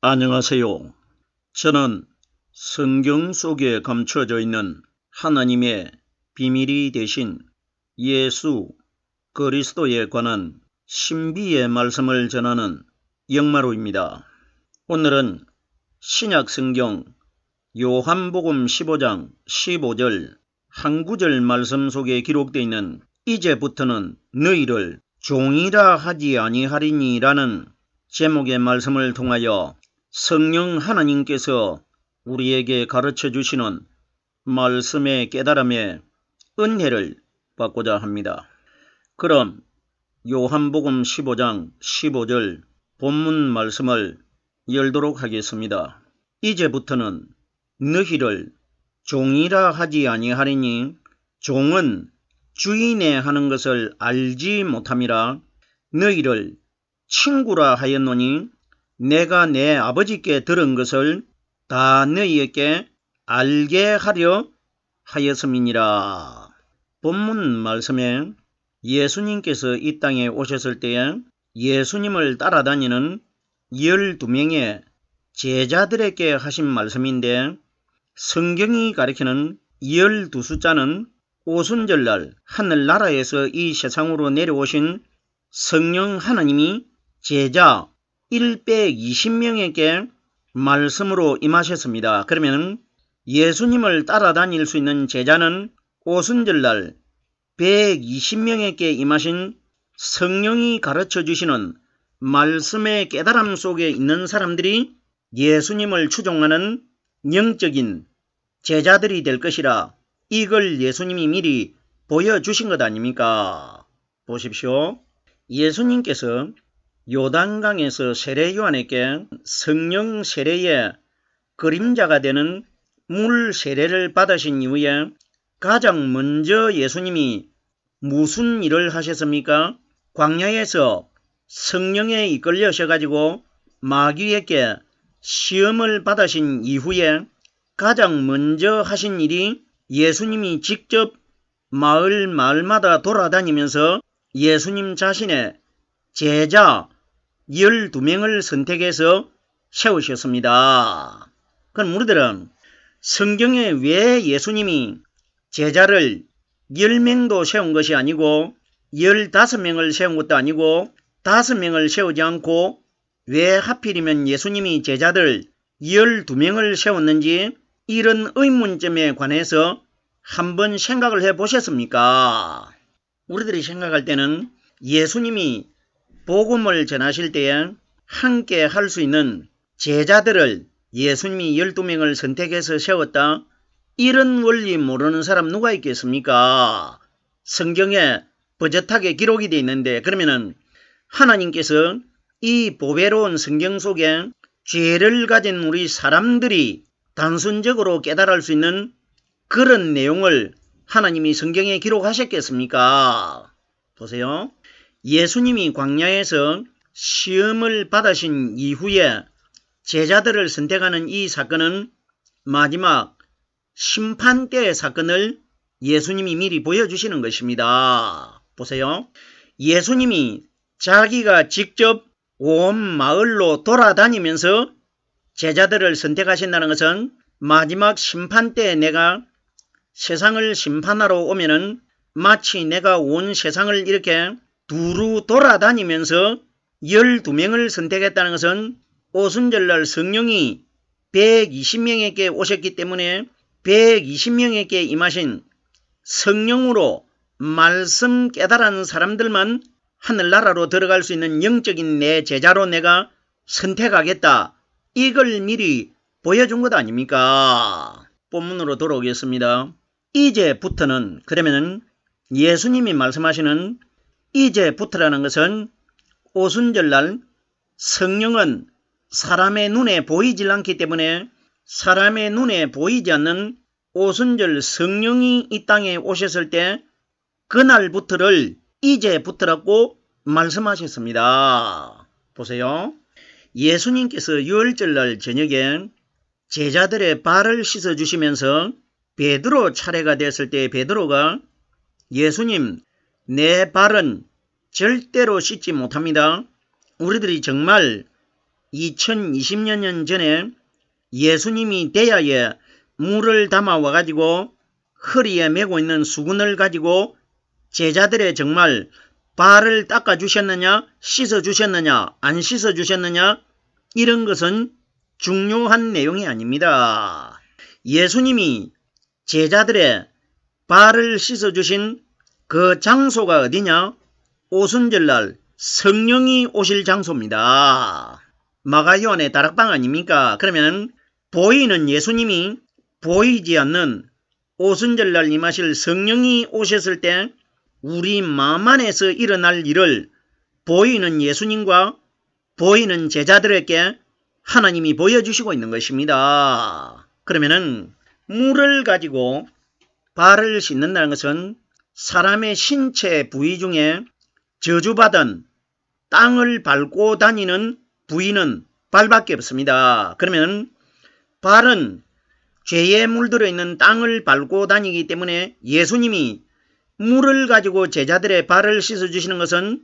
안녕하세요. 저는 성경 속에 감춰져 있는 하나님의 비밀이 되신 예수 그리스도에 관한 신비의 말씀을 전하는 영마루입니다. 오늘은 신약 성경 요한복음 15장 15절 한 구절 말씀 속에 기록되어 있는 이제부터는 너희를 종이라 하지 아니하리니 라는 제목의 말씀을 통하여 성령 하나님께서 우리에게 가르쳐 주시는 말씀의 깨달음의 은혜를 받고자 합니다. 그럼 요한복음 15장 15절 본문 말씀을 열도록 하겠습니다. 이제부터는 너희를 종이라 하지 아니하리니 종은 주인의 하는 것을 알지 못함이라. 너희를 친구라 하였노니 내가 내 아버지께 들은 것을 다 너희에게 알게 하려 하였음이니라. 본문 말씀에 예수님께서 이 땅에 오셨을 때에 예수님을 따라다니는 12명의 제자들에게 하신 말씀인데, 성경이 가리키는 12숫자는 오순절날 하늘나라에서 이 세상으로 내려오신 성령 하나님이 제자 120명에게 말씀으로 임하셨습니다. 그러면 예수님을 따라다닐 수 있는 제자는 오순절날 120명에게 임하신 성령이 가르쳐 주시는 말씀의 깨달음 속에 있는 사람들이 예수님을 추종하는 영적인 제자들이 될 것이라, 이걸 예수님이 미리 보여주신 것 아닙니까? 보십시오. 예수님께서 요단강에서 세례 요한에게 성령 세례의 그림자가 되는 물 세례를 받으신 이후에 가장 먼저 예수님이 무슨 일을 하셨습니까? 광야에서 성령에 이끌려셔가지고 마귀에게 시험을 받으신 이후에 가장 먼저 하신 일이 예수님이 직접 마을마다 돌아다니면서 예수님 자신의 제자 12명을 선택해서 세우셨습니다. 그럼 우리들은 성경에 왜 예수님이 제자를 10명도 세운 것이 아니고 15명을 세운 것도 아니고 5명을 세우지 않고 왜 하필이면 예수님이 제자들 12명을 세웠는지, 이런 의문점에 관해서 한번 생각을 해보셨습니까? 우리들이 생각할 때는 예수님이 복음을 전하실 때에 함께 할 수 있는 제자들을 예수님이 12명을 선택해서 세웠다, 이런 원리 모르는 사람 누가 있겠습니까? 성경에 버젓하게 기록이 되어 있는데, 그러면은 하나님께서 이 보배로운 성경 속에 죄를 가진 우리 사람들이 단순적으로 깨달을 수 있는 그런 내용을 하나님이 성경에 기록하셨겠습니까? 보세요. 예수님이 광야에서 시험을 받으신 이후에 제자들을 선택하는 이 사건은 마지막 심판 때의 사건을 예수님이 미리 보여주시는 것입니다. 보세요. 예수님이 자기가 직접 온 마을로 돌아다니면서 제자들을 선택하신다는 것은 마지막 심판 때 내가 세상을 심판하러 오면은 마치 내가 온 세상을 이렇게 두루 돌아다니면서 12명을 선택했다는 것은 오순절날 성령이 120명에게 오셨기 때문에 120명에게 임하신 성령으로 말씀 깨달은 사람들만 하늘나라로 들어갈 수 있는 영적인 내 제자로 내가 선택하겠다, 이걸 미리 보여준 것 아닙니까? 본문으로 돌아오겠습니다. 이제부터는, 그러면 예수님이 말씀하시는 이제부터라는 것은 오순절날 성령은 사람의 눈에 보이질 않기 때문에 사람의 눈에 보이지 않는 오순절 성령이 이 땅에 오셨을 때 그날부터를 이제부터라고 말씀하셨습니다. 보세요. 예수님께서 유월절날 저녁에 제자들의 발을 씻어주시면서 베드로 차례가 됐을 때 베드로가 예수님, 내 발은 절대로 씻지 못합니다. 우리들이 정말 2020여 년 전에 예수님이 대야에 물을 담아 와가지고 허리에 메고 있는 수건을 가지고 제자들의 정말 발을 닦아주셨느냐, 씻어주셨느냐, 안 씻어주셨느냐, 이런 것은 중요한 내용이 아닙니다. 예수님이 제자들의 발을 씻어주신 그 장소가 어디냐? 오순절날 성령이 오실 장소입니다. 마가요한의 다락방 아닙니까? 그러면 보이는 예수님이 보이지 않는 오순절날 임하실 성령이 오셨을 때 우리 마음 안에서 일어날 일을 보이는 예수님과 보이는 제자들에게 하나님이 보여주시고 있는 것입니다. 그러면은 물을 가지고 발을 씻는다는 것은 사람의 신체 부위 중에 저주받은 땅을 밟고 다니는 부위는 발밖에 없습니다. 그러면 발은 죄에 물들어 있는 땅을 밟고 다니기 때문에 예수님이 물을 가지고 제자들의 발을 씻어주시는 것은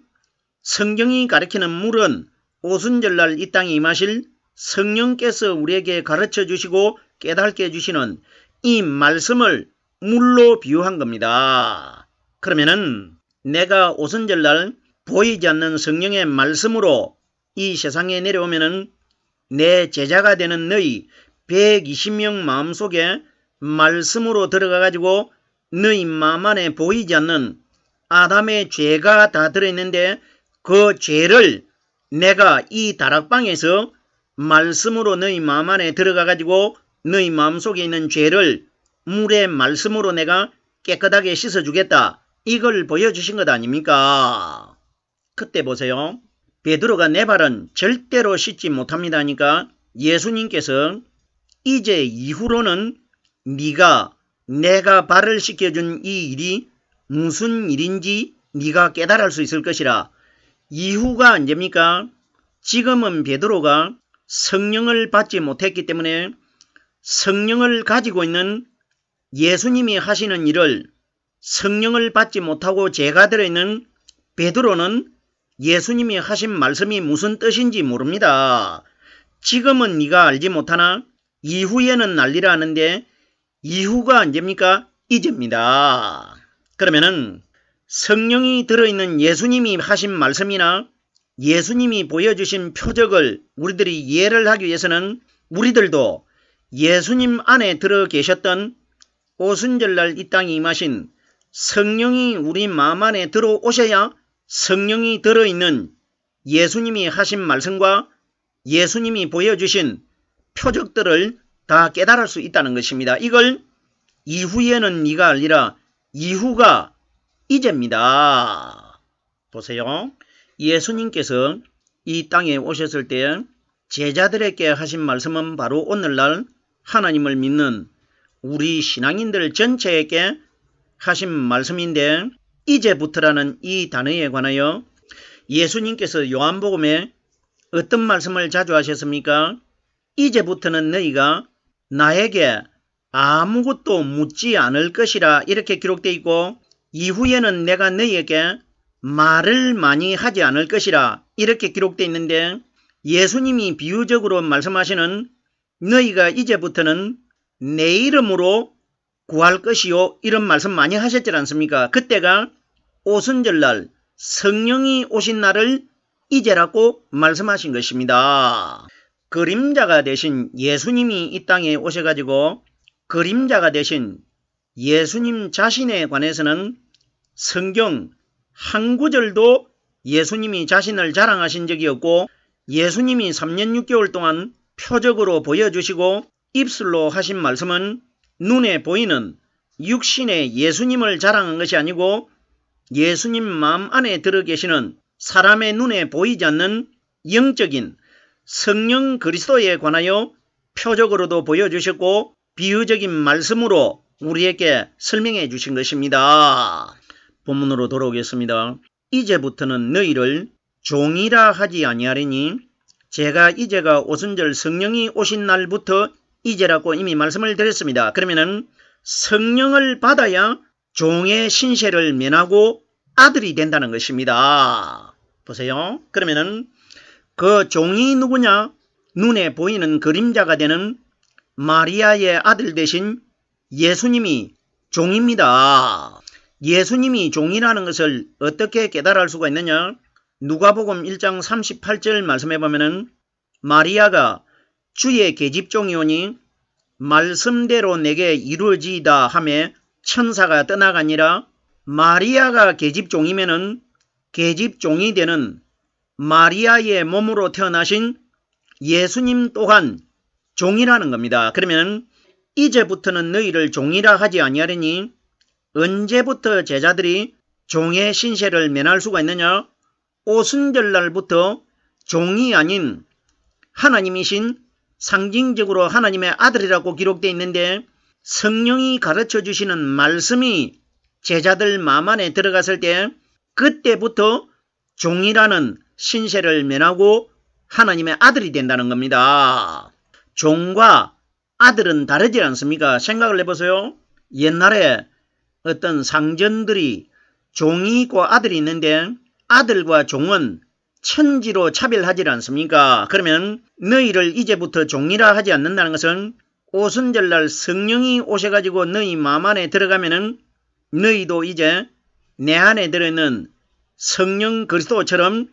성경이 가리키는 물은 오순절날 이 땅에 임하실 성령께서 우리에게 가르쳐 주시고 깨닫게 해주시는 이 말씀을 물로 비유한 겁니다. 그러면은 내가 오순절날 보이지 않는 성령의 말씀으로 이 세상에 내려오면은 내 제자가 되는 너희 120명 마음속에 말씀으로 들어가가지고 너희 마음 안에 보이지 않는 아담의 죄가 다 들어있는데 그 죄를 내가 이 다락방에서 말씀으로 너희 마음 안에 들어가가지고 너희 마음속에 있는 죄를 물의 말씀으로 내가 깨끗하게 씻어주겠다. 이걸 보여주신 것 아닙니까? 그때 보세요. 베드로가 내 발은 절대로 씻지 못합니다 하니까 예수님께서 이제 이후로는 네가 내가 발을 씻겨준 이 일이 무슨 일인지 네가 깨달을 수 있을 것이라. 이후가 언제입니까? 지금은 베드로가 성령을 받지 못했기 때문에 성령을 가지고 있는 예수님이 하시는 일을 성령을 받지 못하고 죄가 들어있는 베드로는 예수님이 하신 말씀이 무슨 뜻인지 모릅니다. 지금은 네가 알지 못하나 이후에는 알리라 하는데 이후가 언제입니까? 이제입니다. 그러면은 성령이 들어있는 예수님이 하신 말씀이나 예수님이 보여주신 표적을 우리들이 이해를 하기 위해서는 우리들도 예수님 안에 들어 계셨던 오순절날 이 땅에 임하신 성령이 우리 마음 안에 들어오셔야 성령이 들어있는 예수님이 하신 말씀과 예수님이 보여주신 표적들을 다 깨달을 수 있다는 것입니다. 이걸 이후에는 네가 알리라. 이후가 이제입니다. 보세요. 예수님께서 이 땅에 오셨을 때 제자들에게 하신 말씀은 바로 오늘날 하나님을 믿는 우리 신앙인들 전체에게 하신 말씀인데 이제부터라는 이 단어에 관하여 예수님께서 요한복음에 어떤 말씀을 자주 하셨습니까? 이제부터는 너희가 나에게 아무것도 묻지 않을 것이라 이렇게 기록되어 있고 이후에는 내가 너희에게 말을 많이 하지 않을 것이라 이렇게 기록되어 있는데 예수님이 비유적으로 말씀하시는 너희가 이제부터는 내 이름으로 구할 것이요 이런 말씀 많이 하셨지 않습니까? 그때가 오순절날 성령이 오신 날을 이제라고 말씀하신 것입니다. 그림자가 되신 예수님이 이 땅에 오셔가지고 그림자가 되신 예수님 자신에 관해서는 성경 한 구절도 예수님이 자신을 자랑하신 적이 없고 예수님이 3년 6개월 동안 표적으로 보여주시고 입술로 하신 말씀은 눈에 보이는 육신의 예수님을 자랑한 것이 아니고 예수님 마음 안에 들어 계시는 사람의 눈에 보이지 않는 영적인 성령 그리스도에 관하여 표적으로도 보여주셨고 비유적인 말씀으로 우리에게 설명해 주신 것입니다. 본문으로 돌아오겠습니다. 이제부터는 너희를 종이라 하지 아니하리니 제가 이제가 오순절 성령이 오신 날부터 이제라고 이미 말씀을 드렸습니다. 그러면은 성령을 받아야 종의 신세를 면하고 아들이 된다는 것입니다. 보세요. 그러면은 그 종이 누구냐? 눈에 보이는 그림자가 되는 마리아의 아들 되신 예수님이 종입니다. 예수님이 종이라는 것을 어떻게 깨달을 수가 있느냐? 누가복음 1장 38절 말씀해 보면은 마리아가 주의 계집종이오니 말씀대로 내게 이루어지이다 하매 천사가 떠나가니라. 마리아가 계집종이면은 계집종이 되는 마리아의 몸으로 태어나신 예수님 또한 종이라는 겁니다. 그러면 이제부터는 너희를 종이라 하지 아니하리니 언제부터 제자들이 종의 신세를 면할 수가 있느냐? 오순절날부터 종이 아닌 하나님이신 상징적으로 하나님의 아들이라고 기록되어 있는데 성령이 가르쳐 주시는 말씀이 제자들 마음 안에 들어갔을 때 그때부터 종이라는 신세를 면하고 하나님의 아들이 된다는 겁니다. 종과 아들은 다르지 않습니까? 생각을 해보세요. 옛날에 어떤 상전들이 종이 있고 아들이 있는데 아들과 종은 천지로 차별하지 않습니까? 그러면 너희를 이제부터 종이라 하지 않는다는 것은 오순절날 성령이 오셔가지고 너희 마음 안에 들어가면은 너희도 이제 내 안에 들어있는 성령 그리스도처럼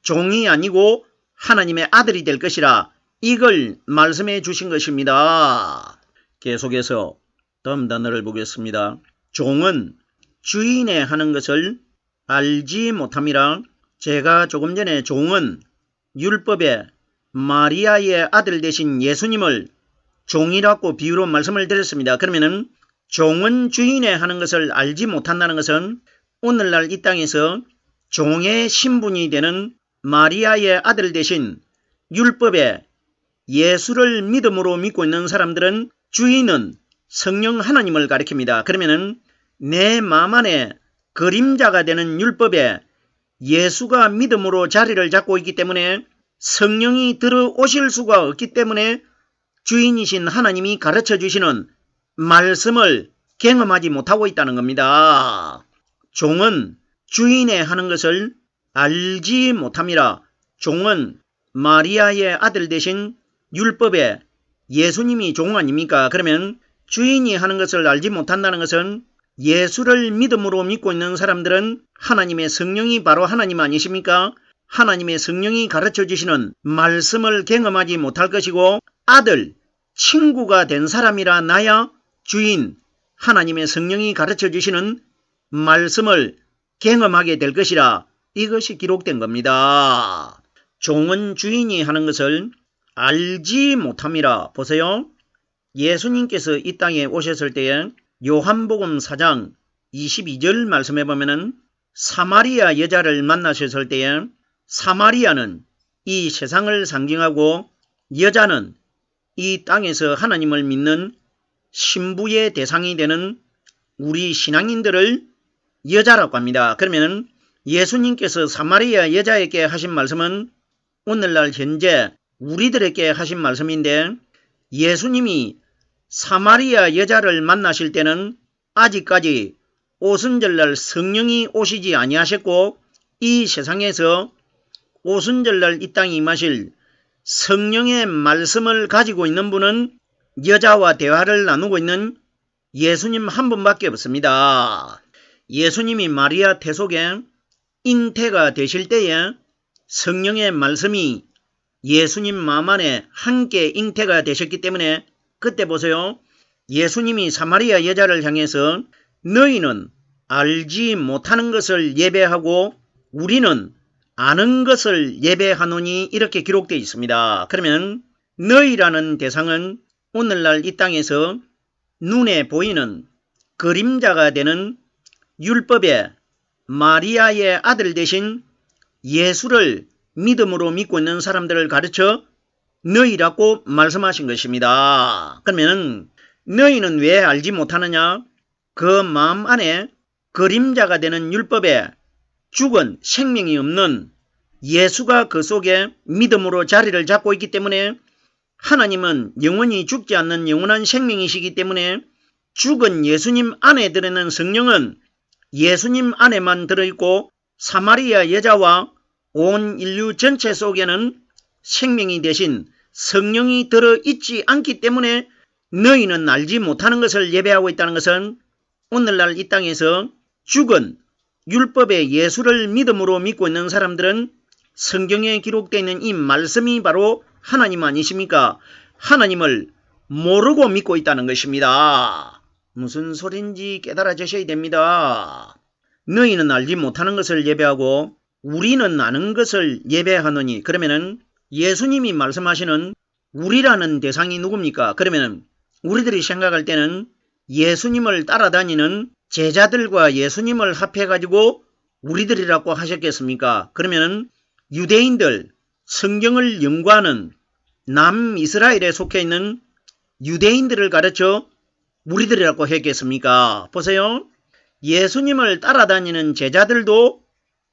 종이 아니고 하나님의 아들이 될 것이라 이걸 말씀해 주신 것입니다. 계속해서 다음 단어를 보겠습니다. 종은 주인에 하는 것을 알지 못함이라. 제가 조금 전에 종은 율법에 마리아의 아들 되신 예수님을 종이라고 비유로 말씀을 드렸습니다. 그러면은 종은 주인에 하는 것을 알지 못한다는 것은 오늘날 이 땅에서 종의 신분이 되는 마리아의 아들 되신 율법에 예수를 믿음으로 믿고 있는 사람들은 주인은 성령 하나님을 가리킵니다. 그러면은 내 마음 안에 그림자가 되는 율법에 예수가 믿음으로 자리를 잡고 있기 때문에 성령이 들어오실 수가 없기 때문에 주인이신 하나님이 가르쳐 주시는 말씀을 경험하지 못하고 있다는 겁니다. 종은 주인에 하는 것을 알지 못함이라. 종은 마리아의 아들 되신 율법에 예수님이 종 아닙니까? 그러면 주인이 하는 것을 알지 못한다는 것은 예수를 믿음으로 믿고 있는 사람들은 하나님의 성령이 바로 하나님 아니십니까? 하나님의 성령이 가르쳐 주시는 말씀을 경험하지 못할 것이고 아들, 친구가 된 사람이라 나야 주인, 하나님의 성령이 가르쳐 주시는 말씀을 경험하게 될 것이라 이것이 기록된 겁니다. 종은 주인이 하는 것을 알지 못함이라. 보세요. 예수님께서 이 땅에 오셨을 때에 요한복음 4장 22절 말씀해 보면은 사마리아 여자를 만나셨을 때에 사마리아는 이 세상을 상징하고 여자는 이 땅에서 하나님을 믿는 신부의 대상이 되는 우리 신앙인들을 여자라고 합니다. 그러면 예수님께서 사마리아 여자에게 하신 말씀은 오늘날 현재 우리들에게 하신 말씀인데 예수님이 사마리아 여자를 만나실 때는 아직까지 오순절날 성령이 오시지 아니하셨고 이 세상에서 오순절날 이 땅에 임하실 성령의 말씀을 가지고 있는 분은 여자와 대화를 나누고 있는 예수님 한 분밖에 없습니다. 예수님이 마리아 태속에 잉태가 되실 때에 성령의 말씀이 예수님 마음 안에 함께 잉태가 되셨기 때문에 그때 보세요. 예수님이 사마리아 여자를 향해서 너희는 알지 못하는 것을 예배하고 우리는 아는 것을 예배하노니 이렇게 기록되어 있습니다. 그러면 너희라는 대상은 오늘날 이 땅에서 눈에 보이는 그림자가 되는 율법에 마리아의 아들 되신 예수를 믿음으로 믿고 있는 사람들을 가르쳐 너희라고 말씀하신 것입니다. 그러면 너희는 왜 알지 못하느냐? 그 마음 안에 그림자가 되는 율법에 죽은 생명이 없는 예수가 그 속에 믿음으로 자리를 잡고 있기 때문에 하나님은 영원히 죽지 않는 영원한 생명이시기 때문에 죽은 예수님 안에 들어있는 성령은 예수님 안에만 들어있고 사마리아 여자와 온 인류 전체 속에는 생명이 되신 성령이 들어있지 않기 때문에 너희는 알지 못하는 것을 예배하고 있다는 것은 오늘날 이 땅에서 죽은 율법의 예수를 믿음으로 믿고 있는 사람들은 성경에 기록되어 있는 이 말씀이 바로 하나님 아니십니까? 하나님을 모르고 믿고 있다는 것입니다. 무슨 소린지 깨달아주셔야 됩니다. 너희는 알지 못하는 것을 예배하고 우리는 아는 것을 예배하노니, 그러면은 예수님이 말씀하시는 우리라는 대상이 누굽니까? 그러면은 우리들이 생각할 때는 예수님을 따라다니는 제자들과 예수님을 합해가지고 우리들이라고 하셨겠습니까? 그러면은 유대인들, 성경을 연구하는 남이스라엘에 속해 있는 유대인들을 가르쳐 우리들이라고 했겠습니까? 보세요. 예수님을 따라다니는 제자들도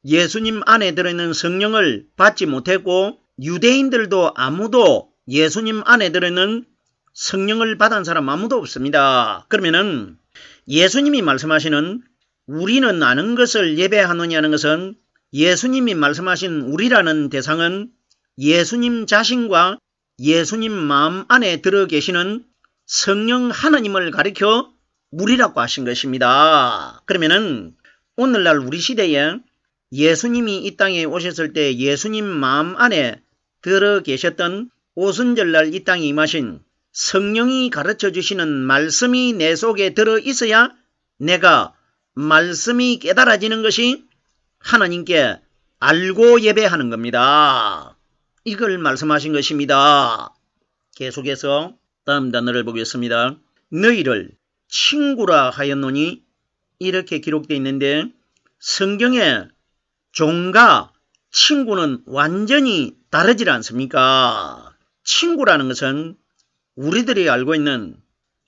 예수님 안에 들어있는 성령을 받지 못했고 유대인들도 아무도 예수님 안에 들어있는 성령을 받은 사람 아무도 없습니다. 그러면은 예수님이 말씀하시는 우리는 아는 것을 예배하느냐는 것은 예수님이 말씀하신 우리라는 대상은 예수님 자신과 예수님 마음 안에 들어 계시는 성령 하나님을 가리켜 우리라고 하신 것입니다. 그러면은 오늘날 우리 시대에 예수님이 이 땅에 오셨을 때 예수님 마음 안에 들어 계셨던 오순절날 이 땅에 임하신 성령이 가르쳐 주시는 말씀이 내 속에 들어 있어야 내가 말씀이 깨달아지는 것이 하나님께 알고 예배하는 겁니다. 이걸 말씀하신 것입니다. 계속해서 다음 단어를 보겠습니다. 너희를 친구라 하였노니 이렇게 기록되어 있는데 성경에 종과 친구는 완전히 다르지 않습니까? 친구라는 것은 우리들이 알고 있는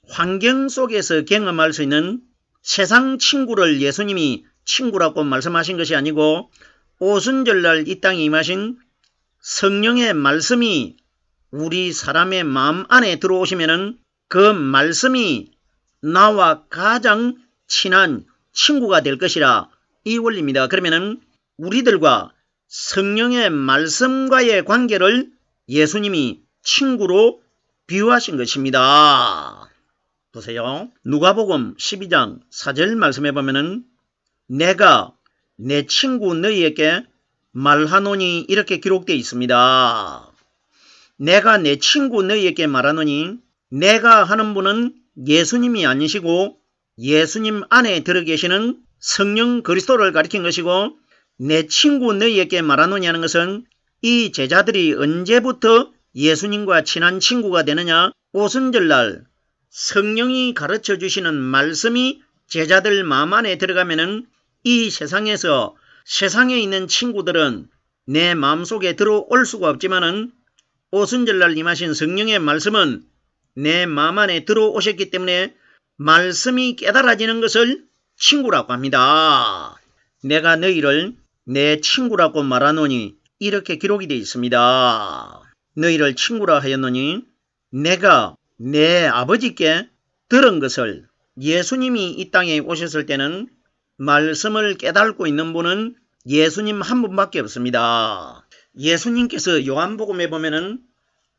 환경 속에서 경험할 수 있는 세상 친구를 예수님이 친구라고 말씀하신 것이 아니고 오순절날 이 땅에 임하신 성령의 말씀이 우리 사람의 마음 안에 들어오시면은 그 말씀이 나와 가장 친한 친구가 될 것이라 이 원리입니다. 그러면은 우리들과 성령의 말씀과의 관계를 예수님이 친구로 비유하신 것입니다. 보세요. 누가복음 12장 4절 말씀해 보면은 내가 내 친구 너희에게 말하노니 이렇게 기록되어 있습니다. 내가 내 친구 너희에게 말하노니 내가 하는 분은 예수님이 아니시고 예수님 안에 들어 계시는 성령 그리스도를 가리킨 것이고 내 친구 너희에게 말하노냐는 것은 이 제자들이 언제부터 예수님과 친한 친구가 되느냐? 오순절날 성령이 가르쳐 주시는 말씀이 제자들 마음 안에 들어가면은 이 세상에서 세상에 있는 친구들은 내 마음속에 들어올 수가 없지만은 오순절날 임하신 성령의 말씀은 내 마음 안에 들어오셨기 때문에 말씀이 깨달아지는 것을 친구라고 합니다. 내가 너희를 내 친구라고 말하노니 이렇게 기록이 되어 있습니다. 너희를 친구라 하였노니 내가 내 아버지께 들은 것을 예수님이 이 땅에 오셨을 때는 말씀을 깨닫고 있는 분은 예수님 한 분밖에 없습니다. 예수님께서 요한복음에 보면은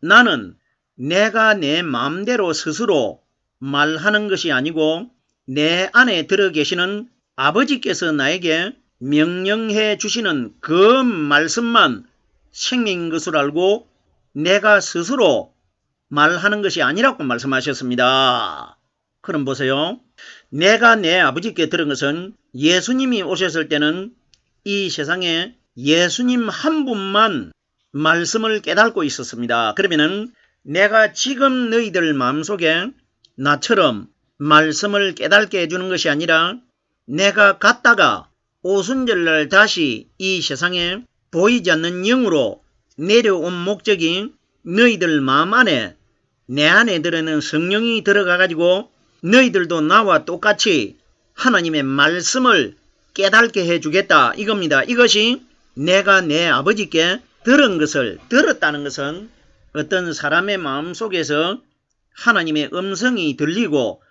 나는 내가 내 마음대로 스스로 말하는 것이 아니고 내 안에 들어 계시는 아버지께서 나에게 명령해 주시는 그 말씀만 생명인 것을 알고 내가 스스로 말하는 것이 아니라고 말씀하셨습니다. 그럼 보세요. 내가 내 아버지께 들은 것은 예수님이 오셨을 때는 이 세상에 예수님 한 분만 말씀을 깨닫고 있었습니다. 그러면은 내가 지금 너희들 마음속에 나처럼 말씀을 깨닫게 해주는 것이 아니라 내가 갔다가 오순절날 다시 이 세상에 보이지 않는 영으로 내려온 목적이 너희들 마음 안에 내 안에 들어있는 성령이 들어가 가지고 너희들도 나와 똑같이 하나님의 말씀을 깨닫게 해주겠다 이겁니다. 이것이 내가 내 아버지께 들은 것을 들었다는 것은 어떤 사람의 마음속에서 하나님의 음성이 들리고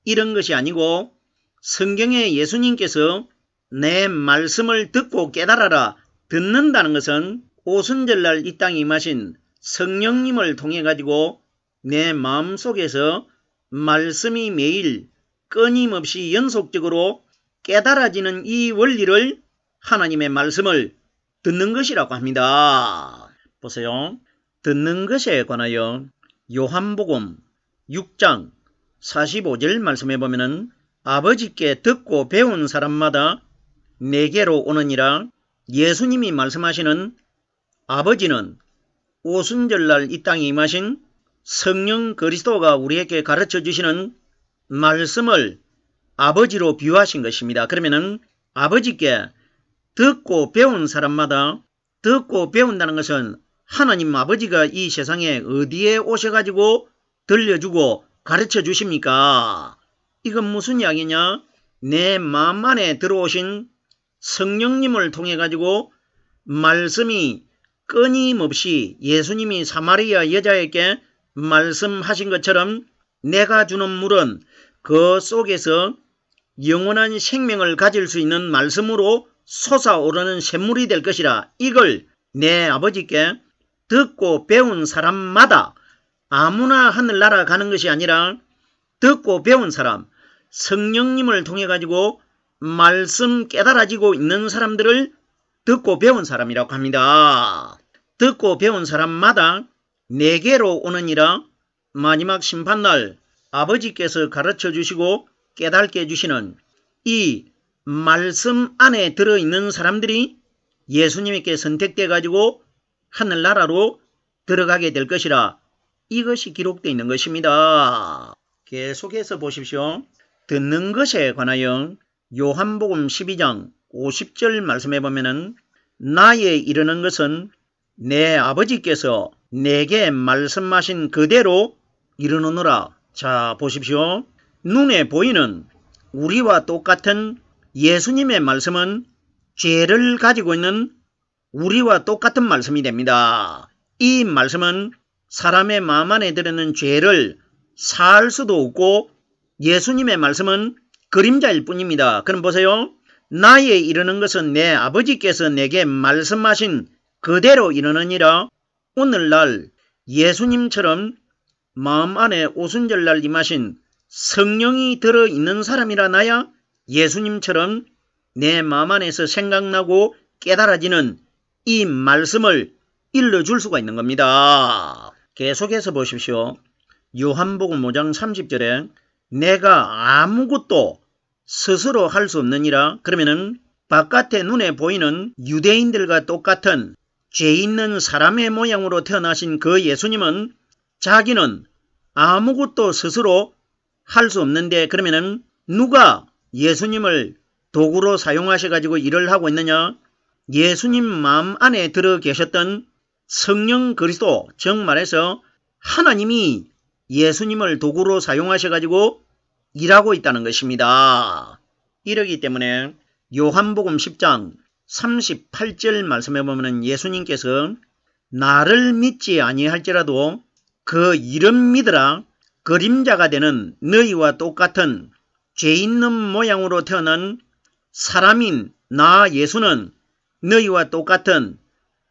이런 것이 아니고 성경에 예수님께서 내 말씀을 듣고 깨달아라 듣는다는 것은 오순절날 이 땅에 임하신 성령님을 통해 가지고 내 마음속에서 말씀이 매일 끊임없이 연속적으로 깨달아지는 이 원리를 하나님의 말씀을 듣는 것이라고 합니다. 보세요. 듣는 것에 관하여 요한복음 6장 45절 말씀해 보면은 아버지께 듣고 배운 사람마다 내게로 오느니라. 예수님이 말씀하시는 아버지는 오순절날 이 땅에 임하신 성령 그리스도가 우리에게 가르쳐 주시는 말씀을 아버지로 비유하신 것입니다. 그러면은 아버지께 듣고 배운 사람마다, 듣고 배운다는 것은 하나님 아버지가 이 세상에 어디에 오셔가지고 들려주고 가르쳐 주십니까? 이건 무슨 이야기냐? 내 마음 안에 들어오신 성령님을 통해 가지고 말씀이 끊임없이 예수님이 사마리아 여자에게 말씀하신 것처럼 내가 주는 물은 그 속에서 영원한 생명을 가질 수 있는 말씀으로 솟아오르는 샘물이 될 것이라. 이걸 내 아버지께 듣고 배운 사람마다, 아무나 하늘나라 가는 것이 아니라 듣고 배운 사람, 성령님을 통해 가지고 말씀 깨달아지고 있는 사람들을 듣고 배운 사람이라고 합니다. 듣고 배운 사람마다 내게로 오느니라. 마지막 심판날 아버지께서 가르쳐 주시고 깨닫게 해주시는 이 말씀 안에 들어있는 사람들이 예수님께 선택돼 가지고 하늘나라로 들어가게 될 것이라. 이것이 기록되어 있는 것입니다. 계속해서 보십시오. 듣는 것에 관하여 요한복음 12장 50절 말씀해 보면은 나에 이르는 것은 내 아버지께서 내게 말씀하신 그대로 이르노라. 자, 보십시오. 눈에 보이는 우리와 똑같은 예수님의 말씀은 죄를 가지고 있는 우리와 똑같은 말씀이 됩니다. 이 말씀은 사람의 마음 안에 들어있는 죄를 살 수도 없고 예수님의 말씀은 그림자일 뿐입니다. 그럼 보세요. 나에 이르는 것은 내 아버지께서 내게 말씀하신 그대로 이르느니라. 오늘날 예수님처럼 마음 안에 오순절날 임하신 성령이 들어있는 사람이라 나야 예수님처럼 내 마음 안에서 생각나고 깨달아지는 이 말씀을 일러줄 수가 있는 겁니다. 계속해서 보십시오. 요한복음 5장 30절에 내가 아무것도 스스로 할 수 없느니라. 그러면은 바깥에 눈에 보이는 유대인들과 똑같은 죄 있는 사람의 모양으로 태어나신 그 예수님은 자기는 아무것도 스스로 할 수 없는데, 그러면은 누가 예수님을 도구로 사용하셔가지고 일을 하고 있느냐? 예수님 마음 안에 들어 계셨던 성령 그리스도, 즉 말해서 하나님이 예수님을 도구로 사용하셔가지고 일하고 있다는 것입니다. 이러기 때문에 요한복음 10장 38절 말씀해 보면 예수님께서 나를 믿지 아니할지라도 그 이름 믿으라. 그림자가 되는 너희와 똑같은 죄 있는 모양으로 태어난 사람인 나 예수는 너희와 똑같은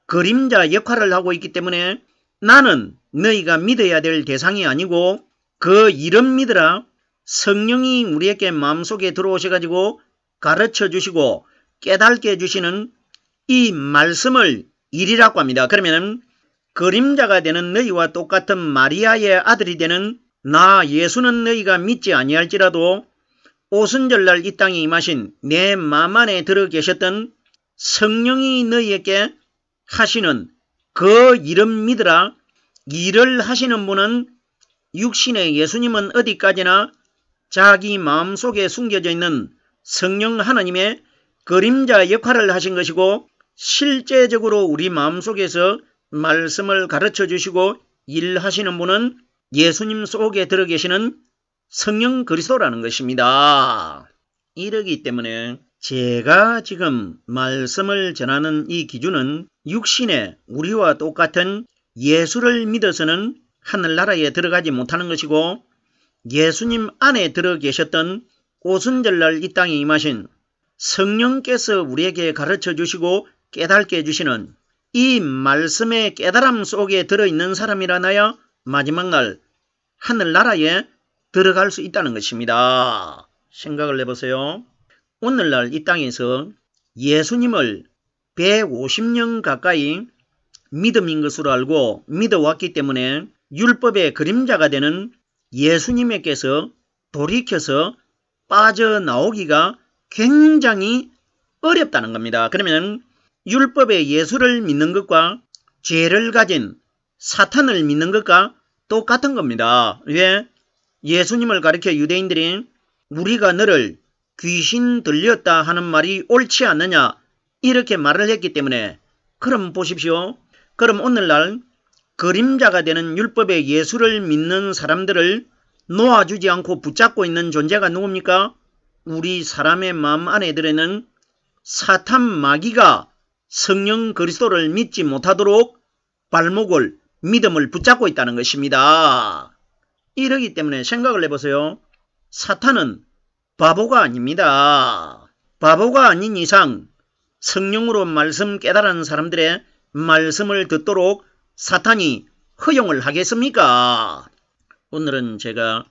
그림자 역할을 하고 있기 때문에 나는 너희가 믿어야 될 대상이 아니고 그 이름 믿으라. 성령이 우리에게 마음속에 들어오셔가지고 가르쳐 주시고 깨닫게 해주시는 이 말씀을 일이라고 합니다. 그러면 그림자가 되는 너희와 똑같은 마리아의 아들이 되는 나 예수는 너희가 믿지 아니할지라도 오순절날 이 땅에 임하신 내 마음 안에 들어 계셨던 성령이 너희에게 하시는 그 이름 믿으라. 일을 하시는 분은 육신의 예수님은 어디까지나 자기 마음속에 숨겨져 있는 성령 하나님의 그림자 역할을 하신 것이고, 실제적으로 우리 마음속에서 말씀을 가르쳐 주시고 일하시는 분은 예수님 속에 들어 계시는 성령 그리스도라는 것입니다. 이러기 때문에 제가 지금 말씀을 전하는 이 기준은 육신의 우리와 똑같은 예수를 믿어서는 하늘나라에 들어가지 못하는 것이고, 예수님 안에 들어 계셨던 오순절날 이 땅에 임하신 성령께서 우리에게 가르쳐 주시고 깨닫게 해주시는 이 말씀의 깨달음 속에 들어있는 사람이라나야 마지막 날 하늘나라에 들어갈 수 있다는 것입니다. 생각을 해보세요. 오늘날 이 땅에서 예수님을 150년 가까이 믿음인 것으로 알고 믿어왔기 때문에 율법의 그림자가 되는 예수님께서 돌이켜서 빠져나오기가 굉장히 어렵다는 겁니다. 그러면 율법의 예수를 믿는 것과 죄를 가진 사탄을 믿는 것과 똑같은 겁니다. 왜? 예수님을 가리켜 유대인들이 우리가 너를 귀신 들렸다 하는 말이 옳지 않느냐 이렇게 말을 했기 때문에 그럼 보십시오. 그럼 오늘날 그림자가 되는 율법의 예수를 믿는 사람들을 놓아주지 않고 붙잡고 있는 존재가 누굽니까? 우리 사람의 마음 안에 들어있는 사탄 마귀가 성령 그리스도를 믿지 못하도록 발목을 믿음을 붙잡고 있다는 것입니다. 이러기 때문에 생각을 해보세요. 사탄은 바보가 아닙니다. 바보가 아닌 이상 성령으로 말씀 깨달은 사람들의 말씀을 듣도록 사탄이 허용을 하겠습니까? 오늘은 제가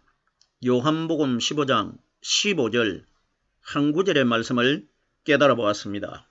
요한복음 15장 15절 한 구절의 말씀을 깨달아 보았습니다.